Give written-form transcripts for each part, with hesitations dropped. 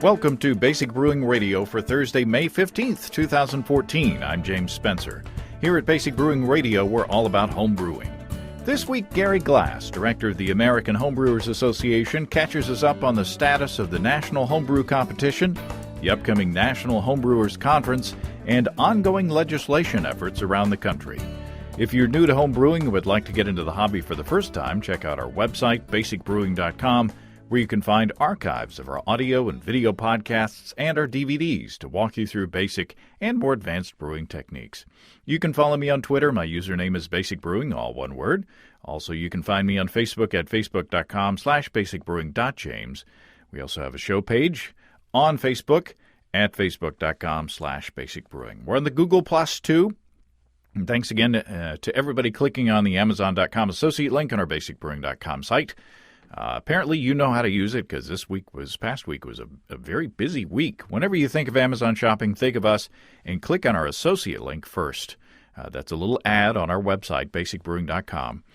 Welcome to Basic Brewing Radio for Thursday, May 15th, 2014. I'm James Spencer. Here at Basic Brewing Radio, we're all about home brewing. This week, Gary Glass, director of the American Homebrewers Association, catches us up on the status of the National Homebrew Competition, the upcoming National Homebrewers Conference, and ongoing legislation efforts around the country. If you're new to home brewing and would like to get into the hobby for the first time, check out our website, basicbrewing.com, where you can find archives of our audio and video podcasts and our DVDs to walk you through basic and more advanced brewing techniques. You can follow me on Twitter. My username is Basic Brewing, all one word. Also, you can find me on Facebook at facebook.com/basicbrewing.james. We also have a show page on Facebook at facebook.com/basicbrewing. We're on the Google Plus too. And thanks again to everybody clicking on the Amazon.com associate link on our basicbrewing.com site. Apparently you know how to use it because past week was a very busy week. Whenever you think of Amazon shopping, think of us and click on our associate link first. That's a little ad on our website, basicbrewing.com.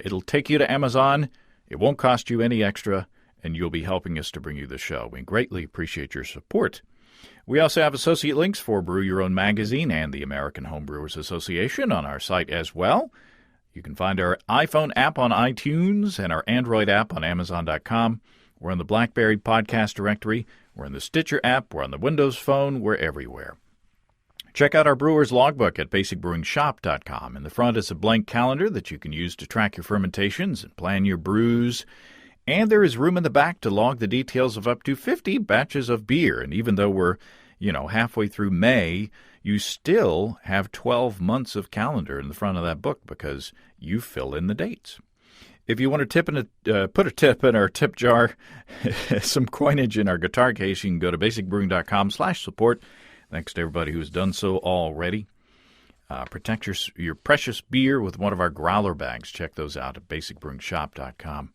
It'll take you to Amazon. It won't cost you any extra, and you'll be helping us to bring you the show. We greatly appreciate your support. We also have associate links for Brew Your Own Magazine and the American Homebrewers Association on our site as well. You can find our iPhone app on iTunes and our Android app on Amazon.com. We're on the BlackBerry podcast directory. We're in the Stitcher app. We're on the Windows Phone. We're everywhere. Check out our brewer's logbook at basicbrewingshop.com. In the front is a blank calendar that you can use to track your fermentations and plan your brews. And there is room in the back to log the details of up to 50 batches of beer. And even though we're, halfway through May, you still have 12 months of calendar in the front of that book because you fill in the dates. If you want to put a tip in our tip jar, some coinage in our guitar case, you can go to basicbrewing.com/support. Thanks to everybody who's done so already. Protect your precious beer with one of our growler bags. Check those out at basicbrewingshop.com.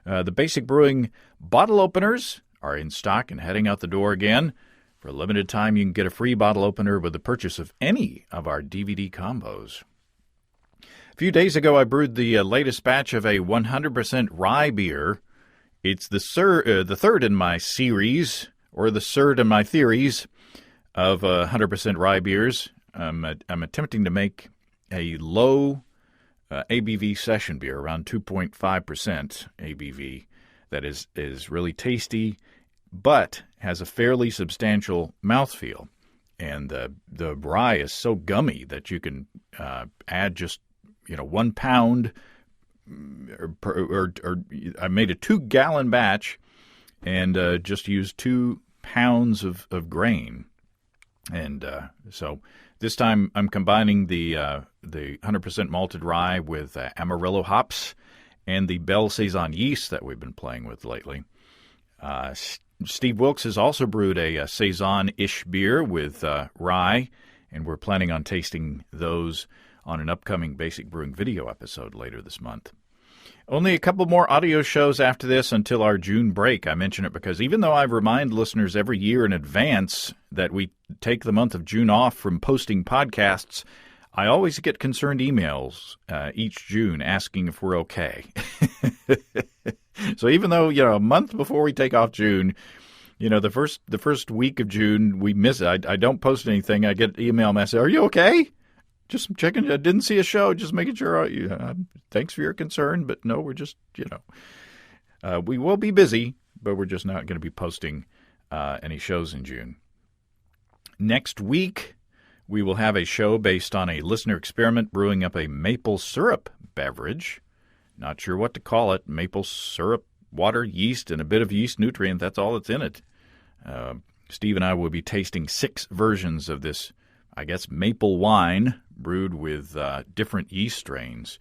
The Basic Brewing bottle openers are in stock and heading out the door again. For a limited time, you can get a free bottle opener with the purchase of any of our DVD combos. A few days ago, I brewed the latest batch of a 100% rye beer. It's the third in my series, or the third in my theories, of 100% rye beers. I'm attempting to make a low ABV session beer, around 2.5% ABV, that is really tasty, but has a fairly substantial mouthfeel. And the rye is so gummy that you can add just 1 pound, or I made a 2-gallon batch and just used 2 pounds of grain. And so this time I'm combining the 100% malted rye with Amarillo hops and the Belle Saison yeast that we've been playing with lately. Steve Wilkes has also brewed a Saison-ish beer with rye, and we're planning on tasting those on an upcoming Basic Brewing video episode later this month. Only a couple more audio shows after this until our June break. I mention it because even though I remind listeners every year in advance that we take the month of June off from posting podcasts, I always get concerned emails each June asking if we're okay. So even though, a month before we take off June, the first week of June, we miss it. I don't post anything. I get email message, "Are you okay? Just checking. I didn't see a show. Just making sure. Thanks for your concern, but no, we're just, we will be busy, but we're just not going to be posting any shows in June. Next week, we will have a show based on a listener experiment brewing up a maple syrup beverage. Not sure what to call it. Maple syrup, water, yeast, and a bit of yeast nutrient. That's all that's in it. Steve and I will be tasting 6 versions of this, I guess, maple wine brewed with different yeast strains.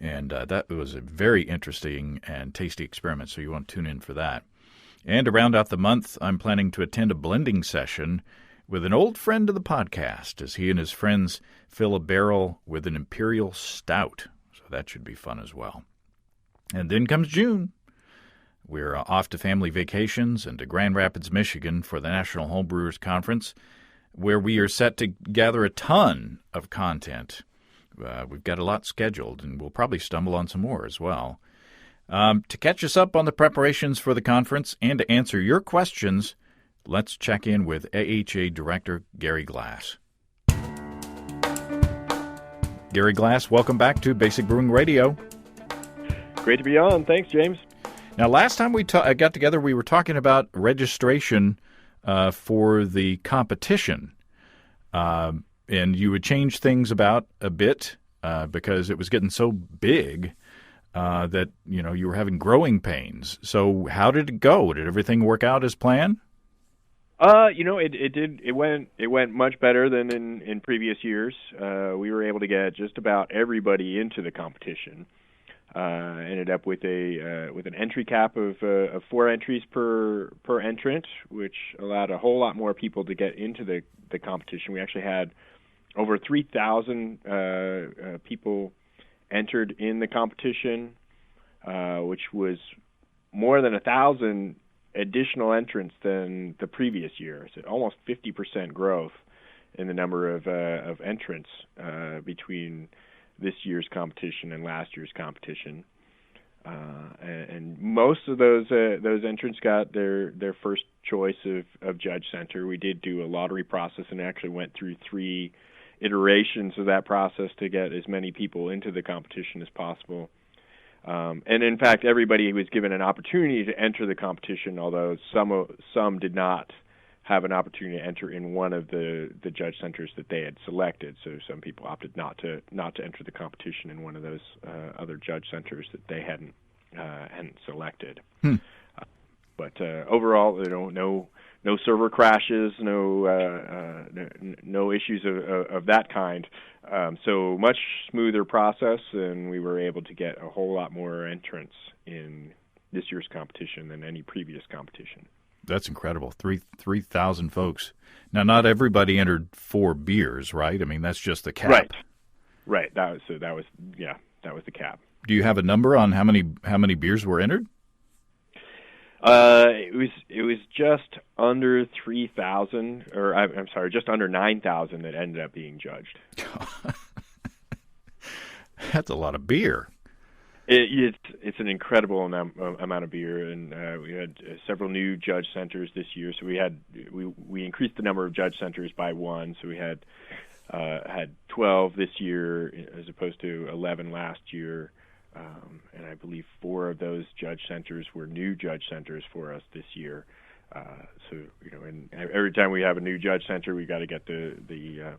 And that was a very interesting and tasty experiment, so you want to tune in for that. And to round out the month, I'm planning to attend a blending session with an old friend of the podcast as he and his friends fill a barrel with an imperial stout. So that should be fun as well. And then comes June. We're off to family vacations and to Grand Rapids, Michigan for the National Homebrewers Conference, where we are set to gather a ton of content. We've got a lot scheduled, and we'll probably stumble on some more as well. To catch us up on the preparations for the conference and to answer your questions, Let's check in with AHA Director Gary Glass. Gary Glass, welcome back to Basic Brewing Radio. Great to be on. Thanks, James. Now, last time we got together, we were talking about registration for the competition. And you would change things about a bit because it was getting so big that, you were having growing pains. So how did it go? Did everything work out as planned? It did. It went much better than in previous years. We were able to get just about everybody into the competition. Ended up with an entry cap of 4 entries per entrant, which allowed a whole lot more people to get into the competition. We actually had over 3,000 people entered in the competition, which was more than 1,000 additional entrants than the previous year. So almost 50% growth in the number of entrants between this year's competition and last year's competition. And most of those entrants got their first choice of judge center. We did do a lottery process and actually went through 3 iterations of that process to get as many people into the competition as possible. And in fact, everybody was given an opportunity to enter the competition, although some did not have an opportunity to enter in one of the judge centers that they had selected. So some people opted not to enter the competition in one of those other judge centers that they hadn't selected. But overall, no server crashes, no issues of that kind. So much smoother process, and we were able to get a whole lot more entrants in this year's competition than any previous competition. That's incredible. 3,000 folks. Now, not everybody entered 4 beers, right? I mean, that's just the cap. Right. That was the cap. Do you have a number on how many beers were entered? It was just under 3,000, or I'm sorry, just under 9,000 that ended up being judged. That's a lot of beer. It's an incredible amount of beer, and we had several new judge centers this year. So we increased the number of judge centers by 1. So we had 12 this year as opposed to 11 last year, and I believe 4 of those judge centers were new judge centers for us this year. So and every time we have a new judge center, we got to get the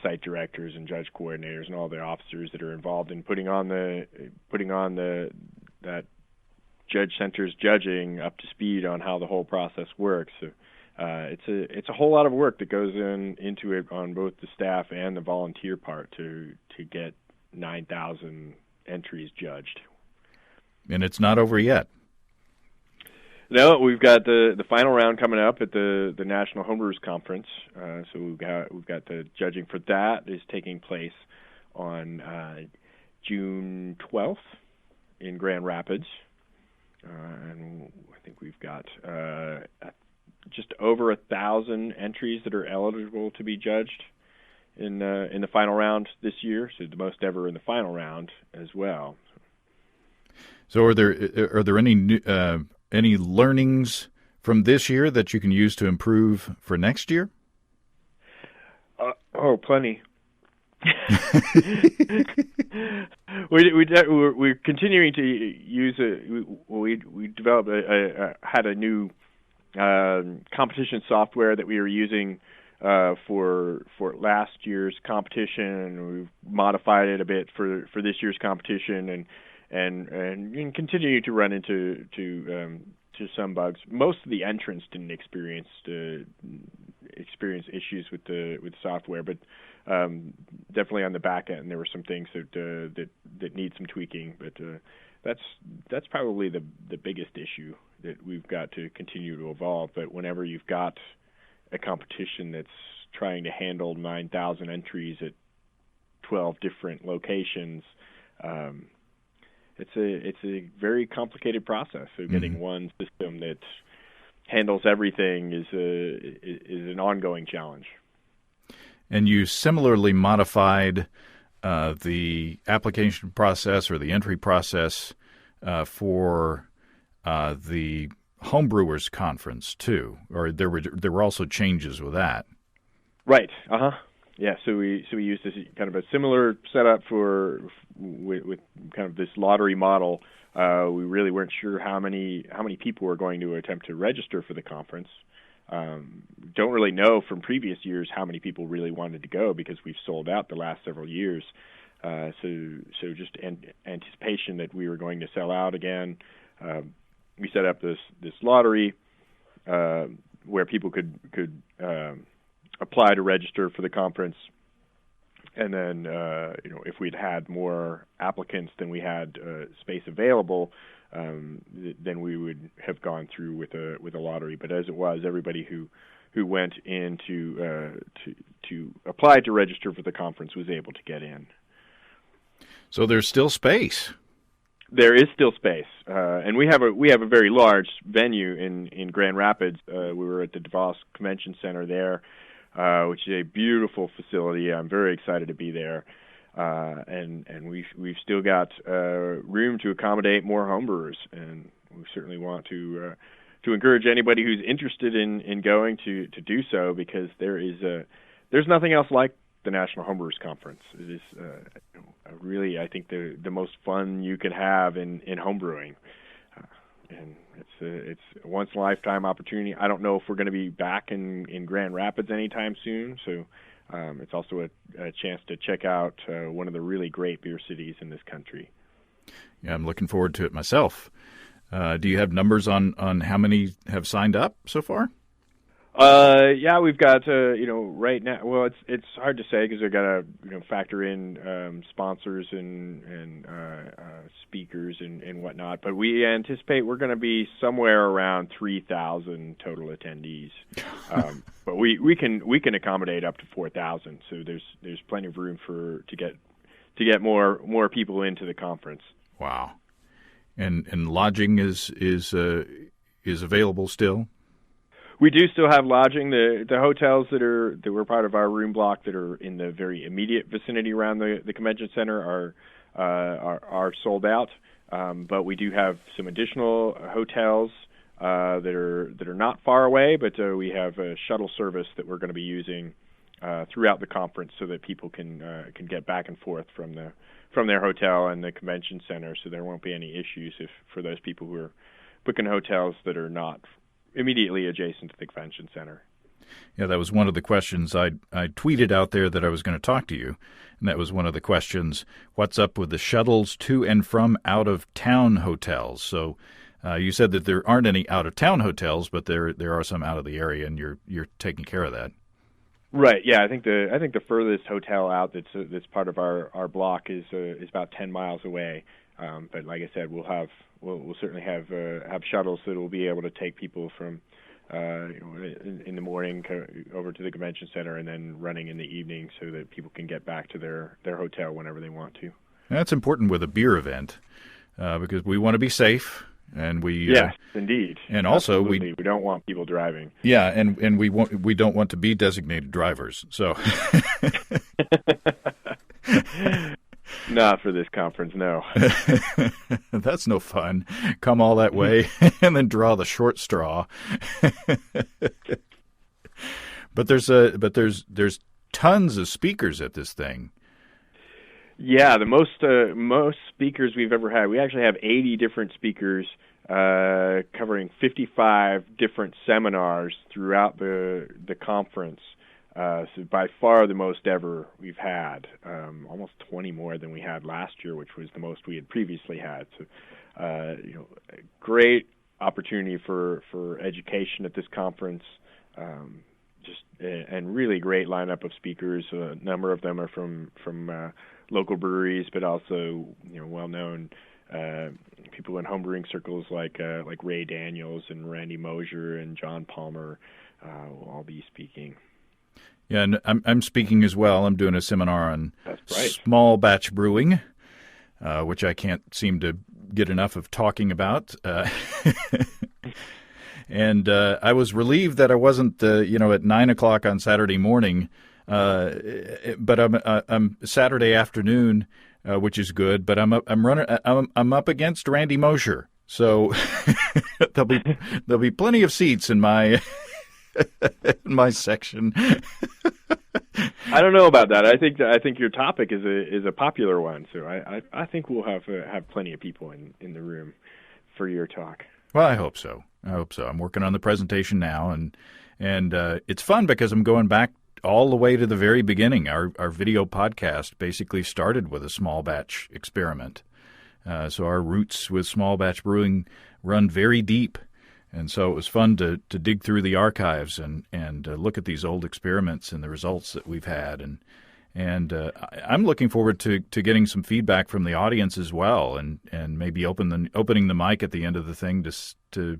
site directors and judge coordinators and all the officers that are involved in putting on that judge center's judging up to speed on how the whole process works. So it's a whole lot of work that goes into it on both the staff and the volunteer part to get 9,000 entries judged. And it's not over yet. No, we've got the final round coming up at the National Homebrewers Conference. So we've got the judging for that is taking place on June 12th in Grand Rapids, and I think we've got just over 1,000 entries that are eligible to be judged in the final round this year. So the most ever in the final round as well. So are there any learnings from this year that you can use to improve for next year? Plenty. We're continuing to use it. We developed had a new competition software that we were using for last year's competition, and we've modified it a bit for this year's competition, and continue to run into some bugs. Most of the entrants didn't experience issues with the software, but definitely on the back end there were some things that need some tweaking. But that's probably the biggest issue that we've got to continue to evolve. But whenever you've got a competition that's trying to handle 9,000 entries at 12 different locations, it's a very complicated process. So getting one system that handles everything is an ongoing challenge. And you similarly modified the application process or the entry process for the Homebrewers Conference too, or there were also changes with that. Right. Yeah. So we used this kind of a similar setup with kind of this lottery model. We really weren't sure how many people were going to attempt to register for the conference. Don't really know from previous years how many people really wanted to go because we've sold out the last several years. So just anticipation that we were going to sell out again. We set up this lottery where people could apply to register for the conference, and then if we'd had more applicants than we had space available, then we would have gone through with a lottery. But as it was, everybody who went in to apply to register for the conference was able to get in. So there's still space. There is still space, and we have a very large venue in Grand Rapids. We were at the DeVos Convention Center there, which is a beautiful facility. I'm very excited to be there, and we've still got room to accommodate more homebrewers, and we certainly want to encourage anybody who's interested in going to do so, because there's nothing else like the National Homebrewers Conference. It is really, I think, the most fun you can have in homebrewing, and it's a once in a lifetime opportunity. I don't know if we're going to be back in Grand Rapids anytime soon, so it's also a chance to check out one of the really great beer cities in this country. Yeah, I'm looking forward to it myself. Do you have numbers on how many have signed up so far? Yeah, we've got right now. Well, it's hard to say because we've got to factor in sponsors and speakers and whatnot. But we anticipate we're going to be somewhere around 3,000 total attendees. But we can accommodate up to 4,000. So there's plenty of room to get more people into the conference. Wow, and lodging is available still. We do still have lodging. The hotels that were part of our room block that are in the very immediate vicinity around the convention center are sold out. But we do have some additional hotels that are not far away. But we have a shuttle service that we're going to be using throughout the conference so that people can get back and forth from their hotel and the convention center. So there won't be any issues for those people who are booking hotels that are not immediately adjacent to the convention center. Yeah, that was one of the questions I tweeted out there that I was going to talk to you, and that was one of the questions. What's up with the shuttles to and from out-of-town hotels? So you said that there aren't any out-of-town hotels, but there are some out of the area, and you're taking care of that. Right. Yeah, I think the furthest hotel out that's part of our block is about 10 miles away. But like I said, we'll certainly have shuttles that will be able to take people from in the morning over to the convention center and then running in the evening so that people can get back to their hotel whenever they want to. That's important with a beer event because we want to be safe, and yes, indeed, and also we don't want people driving. Yeah, and we don't want to be designated drivers. So. Not for this conference, no. That's no fun. Come all that way and then draw the short straw. But there's tons of speakers at this thing. Yeah, the most speakers we've ever had. We actually have 80 different speakers covering 55 different seminars throughout the conference. So by far the most ever we've had, almost 20 more than we had last year, which was the most we had previously had. So, a great opportunity for education at this conference. And really great lineup of speakers. A number of them are from local breweries, but also well-known people in homebrewing circles like Ray Daniels and Randy Mosier and John Palmer will all be speaking. Yeah, and I'm speaking as well. I'm doing a seminar on small batch brewing, which I can't seem to get enough of talking about. And I was relieved that I wasn't, at 9:00 on Saturday morning, but I'm Saturday afternoon, which is good. But I'm up against Randy Mosier, so there'll be plenty of seats in my in my section. I don't know about that. I think your topic is a popular one, so I think we'll have plenty of people in the room for your talk. Well, I hope so. I'm working on the presentation now, and it's fun because I'm going back all the way to the very beginning. Our video podcast basically started with a small batch experiment. So our roots with small batch brewing run very deep. And so it was fun to dig through the archives and look at these old experiments and the results that we've had. And I'm looking forward to getting some feedback from the audience as well, and maybe opening the mic at the end of the thing to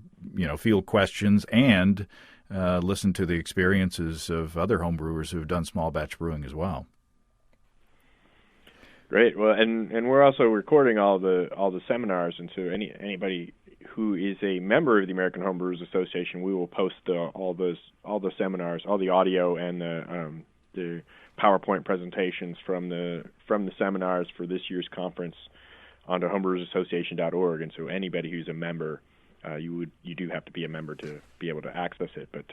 field questions and listen to the experiences of other homebrewers who have done small batch brewing as well. Great. Well, and we're also recording all the seminars, and so anybody who is a member of the American Homebrewers Association, we will post all the seminars, all the audio and the PowerPoint presentations from the seminars for this year's conference onto homebrewersassociation.org. And so anybody who's a member, you do have to be a member to be able to access it. But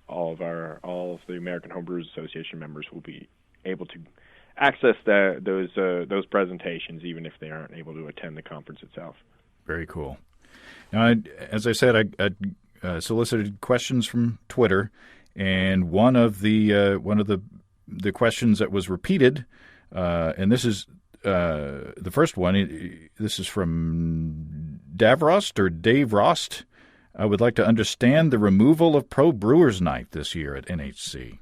all of the American Homebrewers Association members will be able to access those presentations, even if they aren't able to attend the conference itself. Very cool. Now, as I said, I solicited questions from Twitter, and one of the questions that was repeated, and this is the first one. This is from Davrost or Dave Rost. I would like to understand the removal of Pro Brewers Night this year at NHC.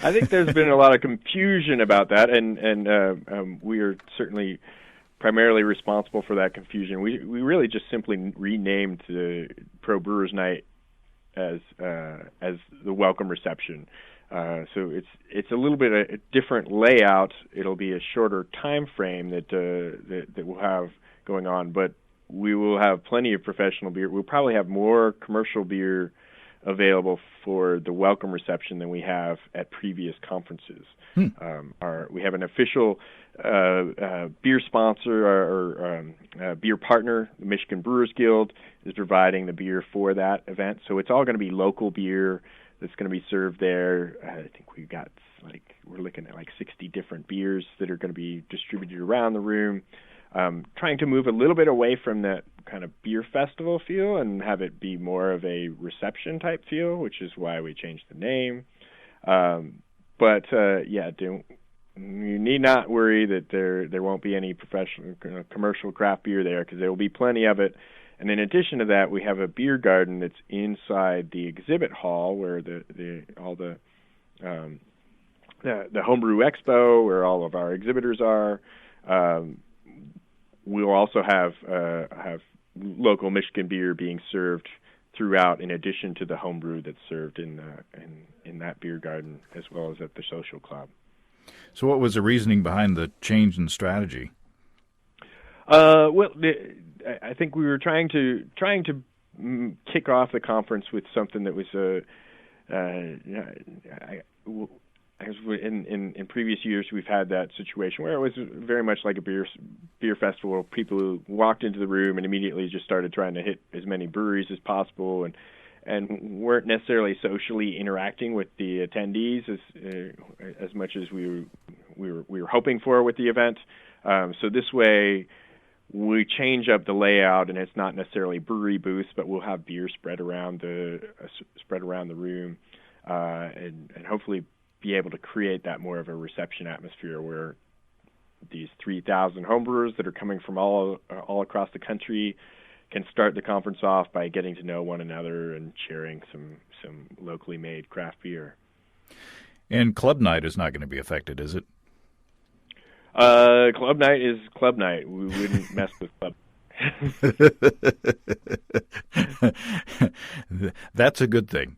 I think there's been a lot of confusion about that, and we are certainly primarily responsible for that confusion. We really just simply renamed the Pro Brewers Night as the welcome reception. So it's a little bit a different layout. It'll be a shorter time frame that we'll have going on, but we will have plenty of professional beer. We'll probably have more commercial beer available for the welcome reception than we have at previous conferences. We have an official beer sponsor or beer partner. The Michigan Brewers Guild is providing the beer for that event. So it's all going to be local beer that's going to be served there. I think we're looking at 60 different beers that are going to be distributed around the room. Trying to move a little bit away from that kind of beer festival feel and have it be more of a reception type feel, which is why we changed the name. You need not worry that there won't be any professional commercial craft beer there, because there will be plenty of it. And in addition to that, we have a beer garden that's inside the exhibit hall where all the Homebrew Expo, where all of our exhibitors are. We'll also have local Michigan beer being served throughout, in addition to the homebrew that's served in that beer garden, as well as at the social club. So, what was the reasoning behind the change in strategy? I think we were trying to kick off the conference with something that was in previous years we've had that situation where it was very much like a beer festival. People who walked into the room and immediately just started trying to hit as many breweries as possible, and weren't necessarily socially interacting with the attendees as much as we were hoping for with the event. So this way, we change up the layout, and it's not necessarily brewery booths, but we'll have beer spread around the room, and hopefully be able to create that more of a reception atmosphere where these 3,000 homebrewers that are coming from all across the country can start the conference off by getting to know one another and sharing some locally made craft beer. And Club Night is not going to be affected, is it? Club Night is Club Night. We wouldn't mess with Club. That's a good thing.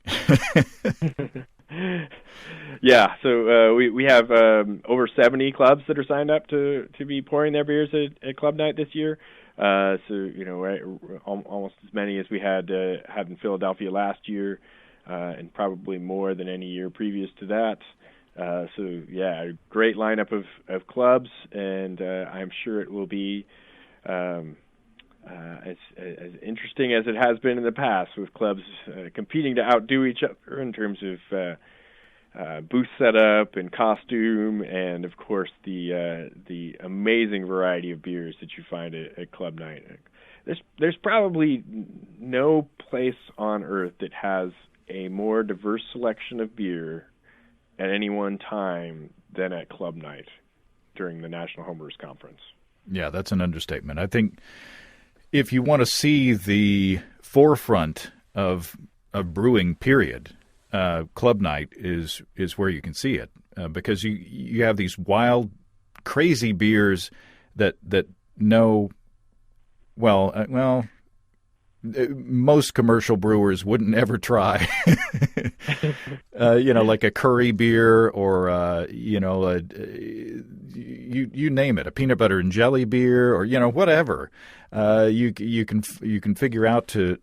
Yeah, so we have over 70 clubs that are signed up to be pouring their beers at Club Night this year. Almost as many as we had in Philadelphia last year, and probably more than any year previous to that. A great lineup of clubs, and I'm sure it will be as interesting as it has been in the past, with clubs competing to outdo each other in terms of booth setup and costume, and of course the amazing variety of beers that you find at club night. There's probably no place on earth that has a more diverse selection of beer at any one time than at club night during the National Homebrewers Conference. Yeah, that's an understatement. I think if you want to see the forefront of brewing, period, club night is where you can see it, because you have these wild, crazy beers that know most commercial brewers wouldn't ever try. Like a curry beer, or you name it, a peanut butter and jelly beer, or whatever. You can figure out to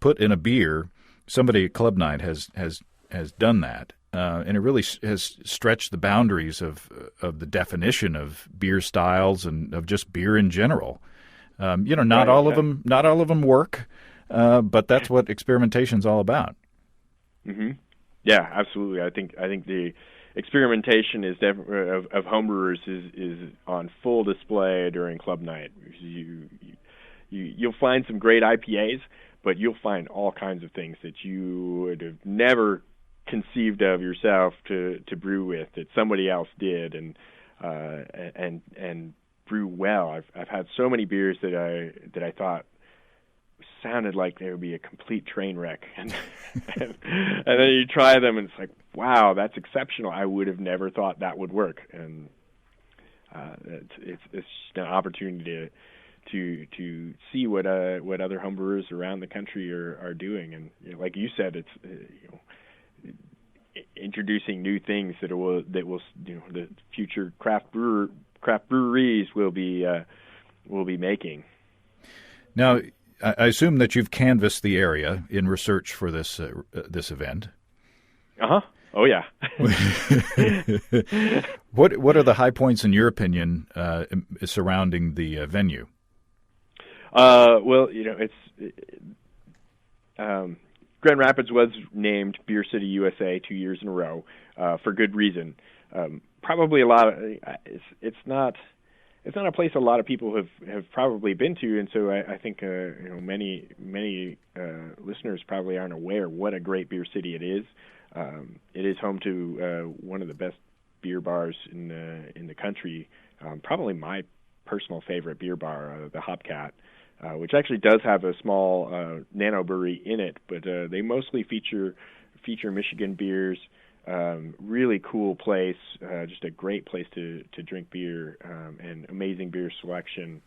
put in a beer. Somebody at club night has done that, and it really has stretched the boundaries of the definition of beer styles and of just beer in general. Not all of them work, but that's what experimentation's all about. Mm-hmm. Yeah, absolutely. I think the experimentation is of homebrewers is on full display during club night. You'll find some great IPAs, but you'll find all kinds of things that you would have never conceived of yourself to brew with, that somebody else did and brew well. I've had so many beers that I thought sounded like they would be a complete train wreck, and then you try them and it's like, wow, that's exceptional. I would have never thought that would work, and it's just an opportunity to see what other homebrewers around the country are doing, and like you said, it's introducing new things that will the future craft breweries will be making. Now, I assume that you've canvassed the area in research for this event. Uh-huh. Oh yeah. What are the high points in your opinion surrounding the venue? Well, Grand Rapids was named Beer City USA 2 years in a row for good reason. Probably a lot of it's not a place a lot of people have probably been to, and so I think many listeners probably aren't aware what a great beer city it is. It is home to one of the best beer bars in the country. Probably my personal favorite beer bar, the Hopcat, which actually does have a small nano brewery in it, but they mostly feature Michigan beers. Really cool place, just a great place to drink beer, and amazing beer selection.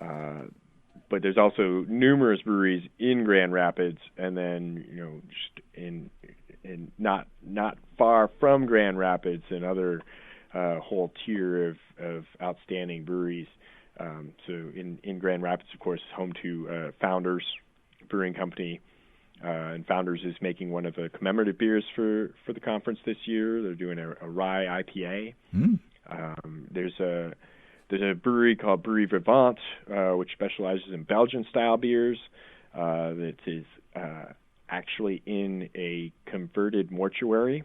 But there's also numerous breweries in Grand Rapids, and then just in not far from Grand Rapids, another whole tier of outstanding breweries. So in Grand Rapids, of course, home to Founders Brewing Company. And Founders is making one of the commemorative beers for the conference this year. They're doing a rye IPA. There's a brewery called Brewery Vivant, which specializes in Belgian-style beers. That is actually in a converted mortuary,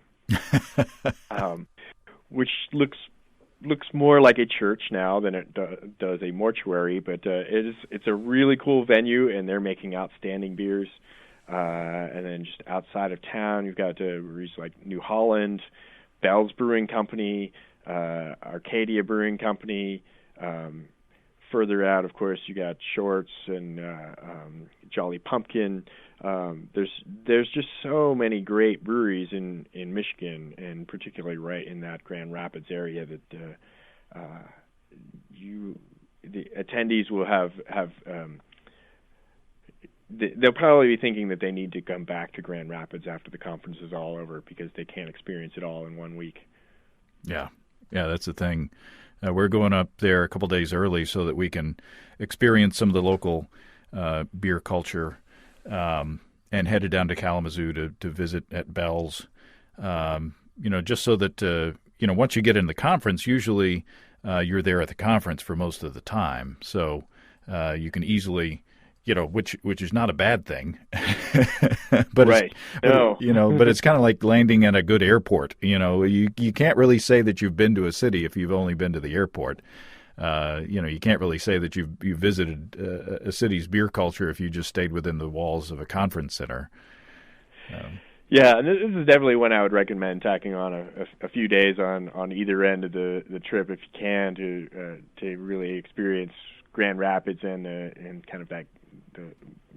which looks more like a church now than it does a mortuary. But it's a really cool venue, and they're making outstanding beers. And then just outside of town, you've got breweries like New Holland, Bell's Brewing Company, Arcadia Brewing Company. Further out, of course, you got Shorts and Jolly Pumpkin. There's just so many great breweries in Michigan, and particularly right in that Grand Rapids area that the attendees will have they'll probably be thinking that they need to come back to Grand Rapids after the conference is all over, because they can't experience it all in 1 week. Yeah, that's the thing. We're going up there a couple days early so that we can experience some of the local beer culture, and headed down to Kalamazoo to visit at Bell's. Just so that once you get in the conference, usually you're there at the conference for most of the time. So you can easily, which is not a bad thing, but right. No. but it's kind of like landing at a good airport. You can't really say that you've been to a city if you've only been to the airport. You can't really say that you've visited a city's beer culture if you just stayed within the walls of a conference center. Yeah, and this is definitely one I would recommend tacking on a few days on either end of the trip if you can to really experience Grand Rapids and kind of that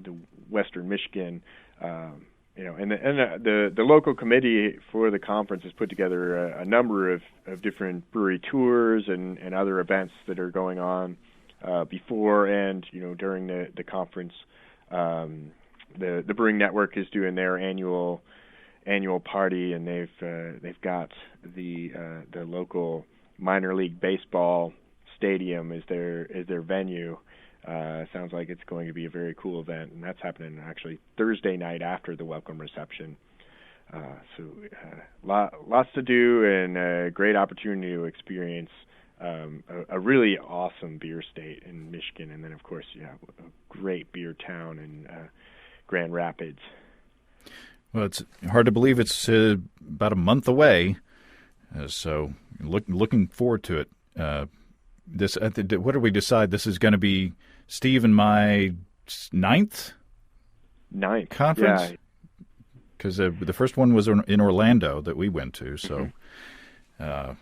the Western Michigan. And the local committee for the conference has put together a number of different brewery tours and other events that are going on before and during the conference. The Brewing Network is doing their annual party, and they've got the local minor league baseball stadium as their venue. Sounds like it's going to be a very cool event, and that's happening actually Thursday night after the welcome reception. Lots to do and a great opportunity to experience a really awesome beer state in Michigan, and then of course, a great beer town in Grand Rapids. Well, it's hard to believe it's about a month away, so looking forward to it. What did we decide? This is going to be Steve and my ninth conference? Yeah. Because the first one was in Orlando that we went to, so it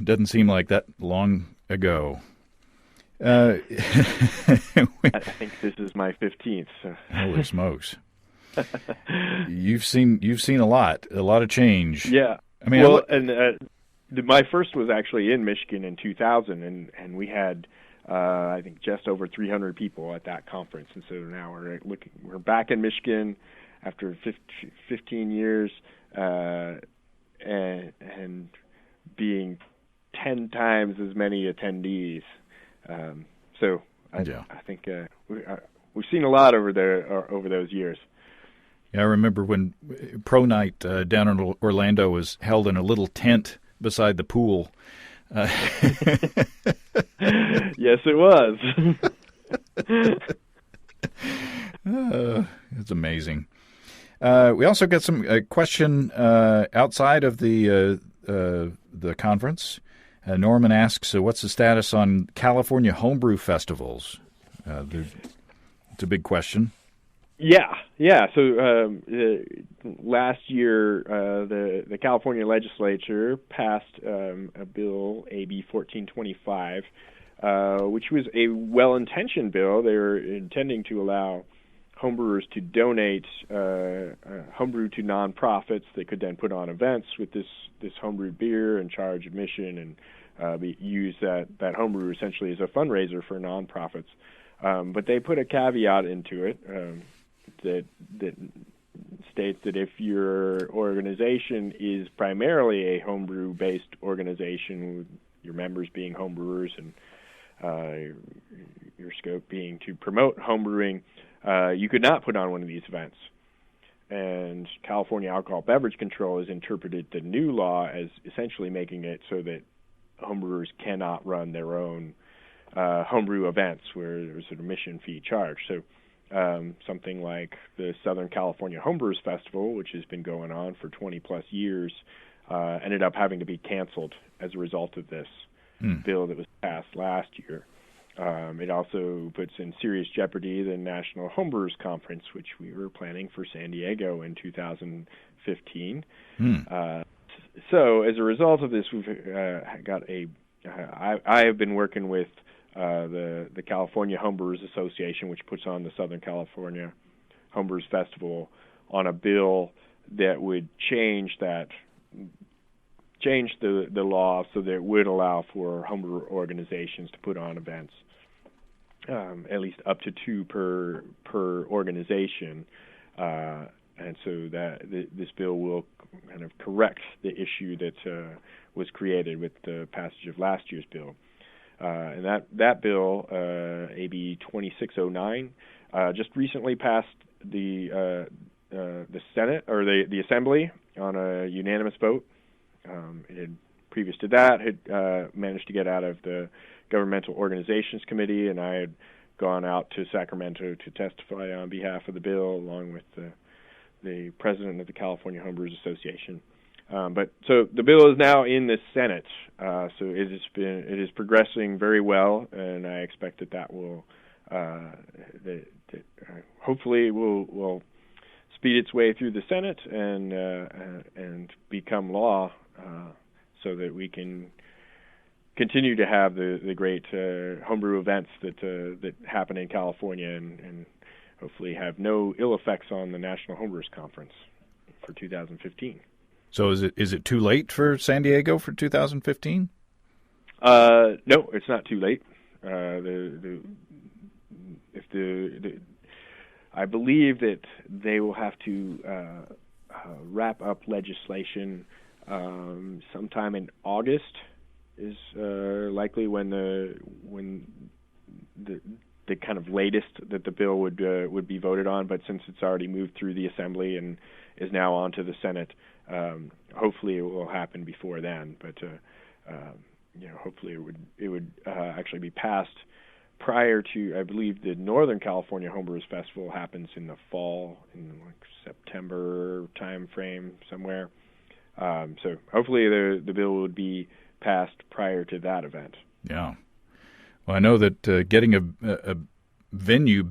doesn't seem like that long ago. I think this is my 15th. So. Holy smokes! You've seen a lot of change. Yeah. I mean, my first was actually in Michigan in 2000, and we had I think just over 300 people at that conference, and so now we're back in Michigan after 15 years, and being 10 times as many attendees. I think we've seen a lot over those years. Yeah, I remember when Pro Night down in Orlando was held in a little tent beside the pool. Yes, it was. It's amazing. We also got a question outside of the conference. Norman asks, what's the status on California homebrew festivals? It's a big question. Yeah. So last year, the California legislature passed a bill, AB 1425, which was a well-intentioned bill. They were intending to allow homebrewers to donate homebrew to nonprofits. They could then put on events with this homebrewed beer and charge admission and use that homebrew essentially as a fundraiser for nonprofits. But they put a caveat into it that states that if your organization is primarily a homebrew-based organization, with your members being homebrewers and your scope being to promote homebrewing, you could not put on one of these events. And California Alcohol Beverage Control has interpreted the new law as essentially making it so that homebrewers cannot run their own homebrew events where there's an admission fee charged. So something like the Southern California Homebrewers Festival, which has been going on for 20-plus years, ended up having to be canceled as a result of this bill that was passed last year. It also puts in serious jeopardy the National Homebrewers Conference, which we were planning for San Diego in 2015. So as a result of this, we've got I have been working with the California Homebrewers Association, which puts on the Southern California Homebrewers Festival, on a bill that would change the law so that it would allow for homebrew organizations to put on events, at least up to 2 per organization, and so that this bill will kind of correct the issue that was created with the passage of last year's bill. And that bill, AB 2609, just recently passed the Senate or the Assembly on a unanimous vote. It had, previous to that, had managed to get out of the Governmental Organizations Committee, and I had gone out to Sacramento to testify on behalf of the bill, along with the president of the California Homebrewers Association. But so the bill is now in the Senate, so it is progressing very well, and I expect that will hopefully will speed its way through the Senate and become law, so that we can continue to have the great homebrew events that happen in California, and hopefully have no ill effects on the National Homebrewers Conference for 2015. So is it too late for San Diego for 2015? No, it's not too late. I believe that they will have to wrap up legislation sometime in August. Is likely when the kind of latest that the bill would be voted on. But since it's already moved through the Assembly and is now on to the Senate, hopefully it will happen before then. But hopefully it would actually be passed prior to, I believe, the Northern California Homebrewers Festival happens in the fall, in like September time frame somewhere. So hopefully the bill would be passed prior to that event. Yeah. Well, I know that getting a venue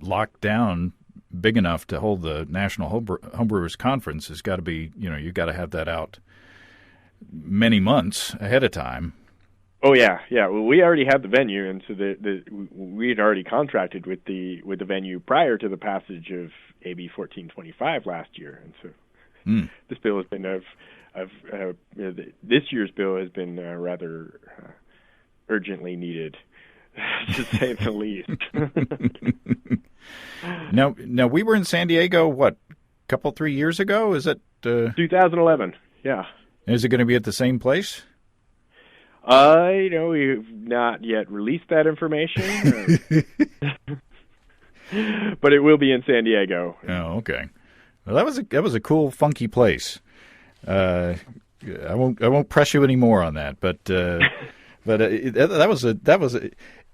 locked down big enough to hold the National Homebrewers Conference has got to be, you've got to have that out many months ahead of time. Oh yeah. Well, we already have the venue, and so we had already contracted with the venue prior to the passage of AB 1425 last year, and so this bill has been this year's bill has been rather urgently needed, to say the least. Now we were in San Diego, a 3 years ago? Is it 2011? Yeah. Is it going to be at the same place? We've not yet released that information, but it will be in San Diego. Oh, okay. Well, that was a cool, funky place. I won't press you anymore on that, but it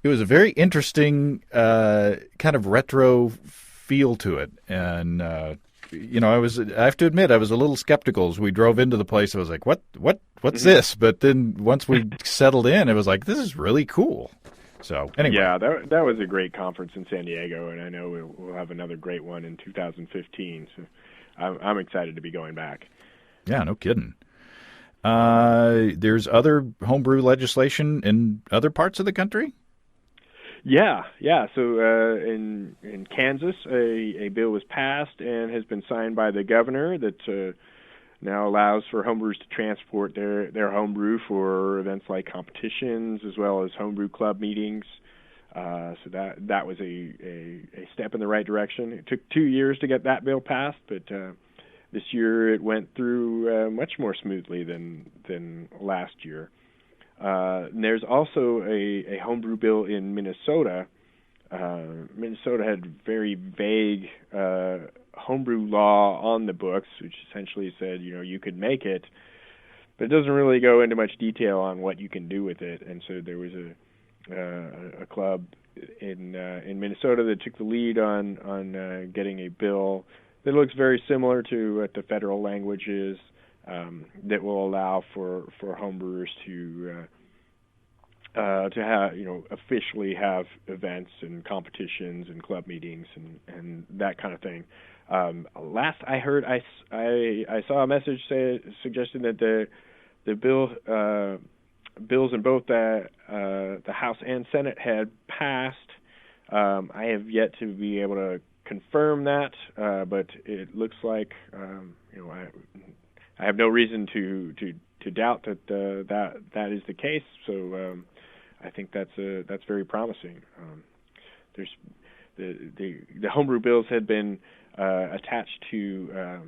was a very interesting kind of retro feel to it, and I have to admit I was a little skeptical as we drove into the place. I was like, what's this? But then once we settled in, it was like, this is really cool. So anyway, yeah, that was a great conference in San Diego, and I know we'll have another great one in 2015. So I'm excited to be going back. Yeah, no kidding. There's other homebrew legislation in other parts of the country? Yeah. So in Kansas, a bill was passed and has been signed by the governor that now allows for homebrewers to transport their homebrew for events like competitions as well as homebrew club meetings. So that was a step in the right direction. It took 2 years to get that bill passed, but this year it went through much more smoothly than last year. And there's also a homebrew bill in Minnesota. Minnesota had very vague homebrew law on the books, which essentially said, you could make it, but it doesn't really go into much detail on what you can do with it. And so there was a club in Minnesota that took the lead on getting a bill that looks very similar to what the federal language is, that will allow for homebrewers to have, officially have events and competitions and club meetings and that kind of thing. Last I heard, I saw a message suggesting that the bills in both the House and Senate had passed. I have yet to be able to confirm that, but it looks like I have no reason to doubt that is the case. So I think that's very promising. There's the homebrew bills had been attached to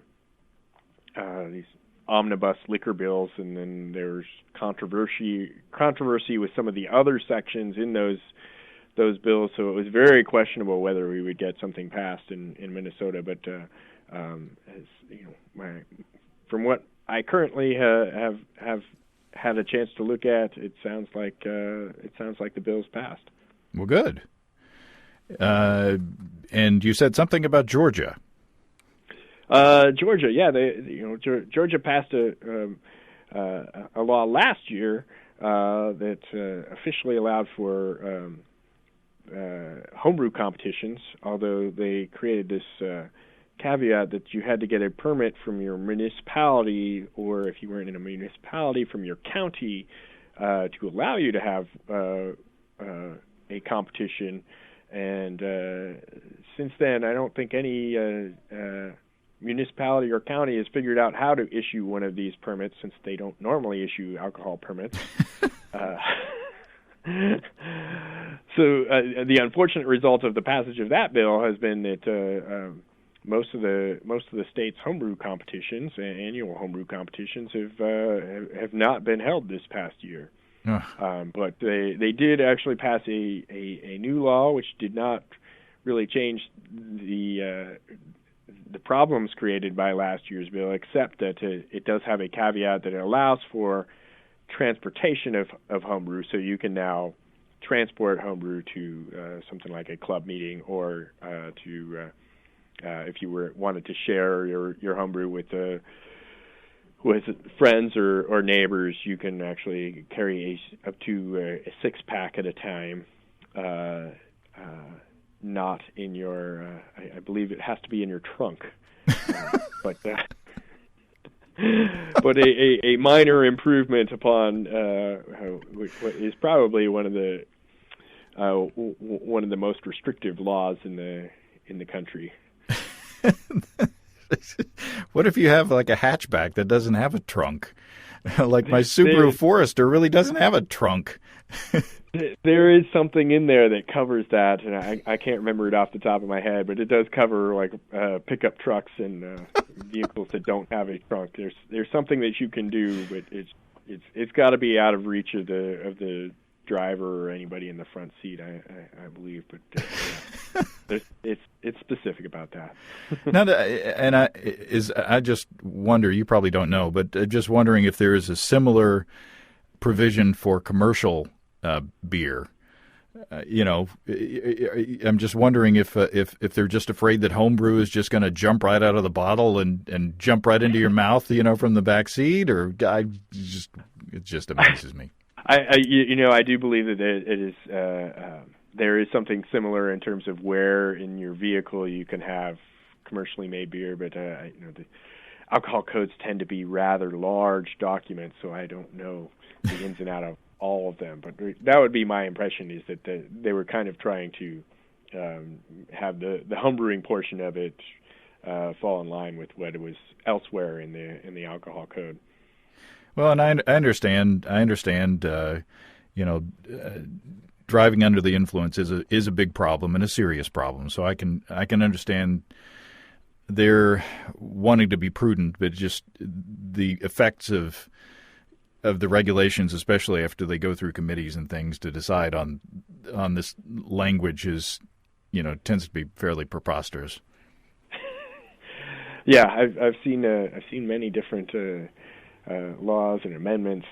these omnibus liquor bills, and then there's controversy with some of the other sections in those bills. So it was very questionable whether we would get something passed in Minnesota. But as from what I currently have had a chance to look at, it sounds like the bill's passed. Well, good. And you said something about Georgia. Georgia, yeah, Georgia passed a law last year that officially allowed for homebrew competitions, although they created this caveat that you had to get a permit from your municipality, or if you weren't in a municipality, from your county, to allow you to have a competition. And since then, I don't think any municipality or county has figured out how to issue one of these permits, since they don't normally issue alcohol permits. So the unfortunate result of the passage of that bill has been that most of the state's homebrew competitions, annual homebrew competitions, have not been held this past year. But they did actually pass a new law, which did not really change the problems created by last year's bill, except that it does have a caveat that it allows for transportation of homebrew, so you can now transport homebrew to something like a club meeting, or to if you wanted to share your homebrew with friends or neighbors, you can actually carry up to a 6-pack at a time. Not in your, I believe it has to be in your trunk, but a minor improvement upon what is probably one of the most restrictive laws in the country. What if you have like a hatchback that doesn't have a trunk? Like my Subaru Forester really doesn't have a trunk. There is something in there that covers that, and I can't remember it off the top of my head, but it does cover like pickup trucks and vehicles that don't have a trunk. There's something that you can do, but it's got to be out of reach of the driver or anybody in the front seat, I believe. But it's specific about that. Now, and I just wonder, you probably don't know, but just wondering if there is a similar provision for commercial beer. I'm just wondering if they're just afraid that homebrew is just going to jump right out of the bottle and jump right into your mouth, from the back seat, or it just amazes me. I do believe that it is there is something similar in terms of where in your vehicle you can have commercially made beer, but the alcohol codes tend to be rather large documents, so I don't know the ins and outs of all of them. But that would be my impression, is that they were kind of trying to have the homebrewing portion of it fall in line with what it was elsewhere in the alcohol code. Well, and I understand. Driving under the influence is a big problem and a serious problem. So I can understand they're wanting to be prudent, but just the effects of the regulations, especially after they go through committees and things to decide on this language, is tends to be fairly preposterous. Yeah, I've seen many different laws and amendments,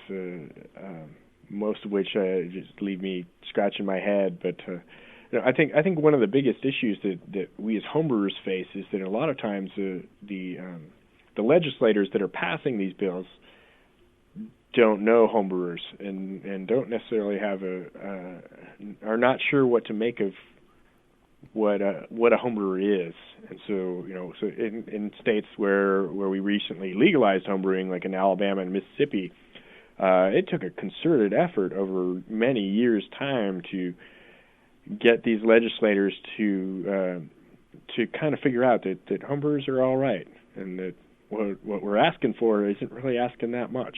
most of which just leave me scratching my head. But I think one of the biggest issues that we as homebrewers face is that a lot of times the legislators that are passing these bills don't know homebrewers and don't necessarily have are not sure what to make of what a homebrewer is. And so in states where we recently legalized homebrewing, like in Alabama and Mississippi, it took a concerted effort over many years' time to get these legislators to kind of figure out that homebrewers are all right, and that what we're asking for isn't really asking that much.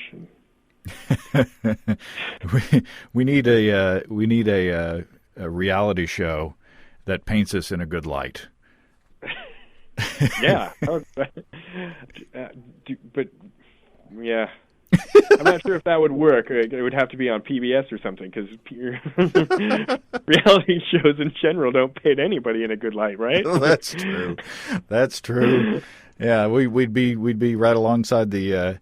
we need a reality show that paints us in a good light. Yeah, but yeah. I'm not sure if that would work. It would have to be on PBS or something, because reality shows in general don't paint anybody in a good light, right? Oh, that's true. That's true. Yeah, we'd be right alongside the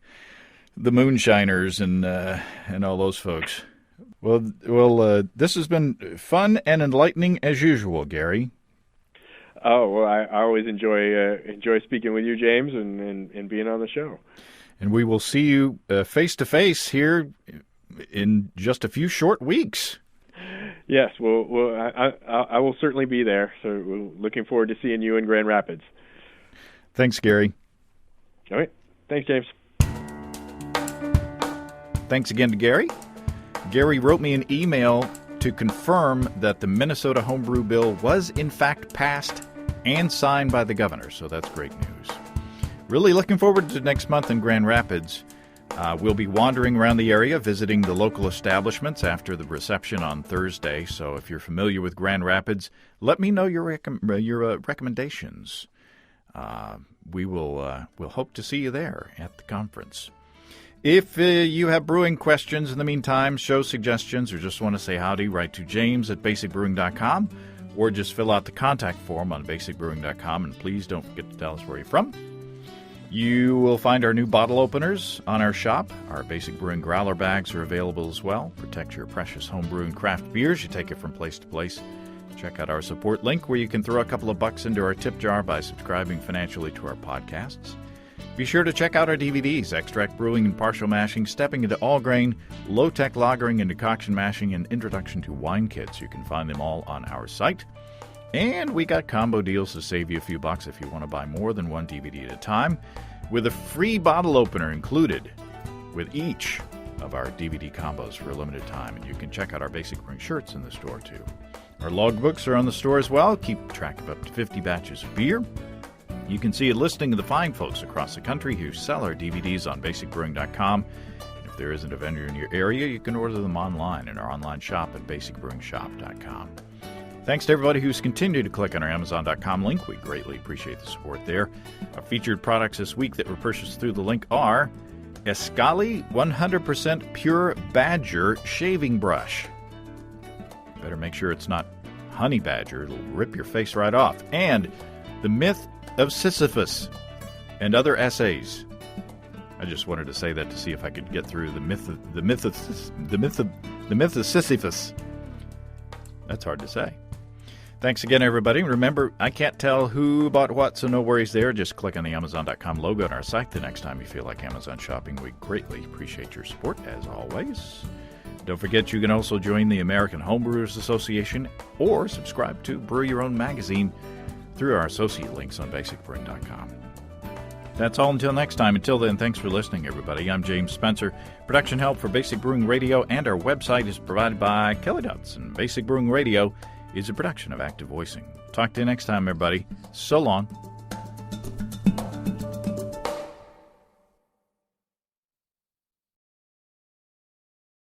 the moonshiners and all those folks. Well, this has been fun and enlightening as usual, Gary. Oh, well, I always enjoy speaking with you, James, and being on the show. And we will see you face to face here in just a few short weeks. Yes, I will certainly be there. So we're looking forward to seeing you in Grand Rapids. Thanks, Gary. All right. Thanks, James. Thanks again to Gary. Gary wrote me an email to confirm that the Minnesota Homebrew Bill was in fact passed and signed by the governor, so that's great news. Really looking forward to next month in Grand Rapids. We'll be wandering around the area, visiting the local establishments after the reception on Thursday, so if you're familiar with Grand Rapids, let me know your recommendations. We'll hope to see you there at the conference. If you have brewing questions in the meantime, show suggestions, or just want to say howdy, write to james@basicbrewing.com, or just fill out the contact form on basicbrewing.com, and please don't forget to tell us where you're from. You will find our new bottle openers on our shop. Our Basic Brewing growler bags are available as well. Protect your precious homebrew and craft beers. You take it from place to place. Check out our support link where you can throw a couple of bucks into our tip jar by subscribing financially to our podcasts. Be sure to check out our DVDs, Extract Brewing and Partial Mashing, Stepping into All Grain, Low-Tech Lagering and Decoction Mashing, and Introduction to Wine Kits. You can find them all on our site. And we got combo deals to save you a few bucks if you want to buy more than one DVD at a time, with a free bottle opener included with each of our DVD combos for a limited time. And you can check out our Basic Brewing shirts in the store, too. Our logbooks are on the store as well. Keep track of up to 50 batches of beer. You can see a listing of the fine folks across the country who sell our DVDs on basicbrewing.com. And if there isn't a vendor in your area, you can order them online in our online shop at basicbrewingshop.com. Thanks to everybody who's continued to click on our Amazon.com link. We greatly appreciate the support there. Our featured products this week that were purchased through the link are Escali 100% Pure Badger Shaving Brush. Better make sure it's not Honey Badger. It'll rip your face right off. And The Myth of Sisyphus and Other Essays. I just wanted to say that to see if I could get through the myth of Sisyphus. That's hard to say. Thanks again, everybody. Remember, I can't tell who bought what, so no worries there. Just click on the Amazon.com logo on our site the next time you feel like Amazon shopping. We greatly appreciate your support, as always. Don't forget you can also join the American Homebrewers Association or subscribe to Brew Your Own magazine through our associate links on basicbrewing.com. That's all until next time. Until then, thanks for listening, everybody. I'm James Spencer. Production help for Basic Brewing Radio and our website is provided by Kelly Dodson. Basic Brewing Radio is a production of Active Voicing. Talk to you next time, everybody. So long.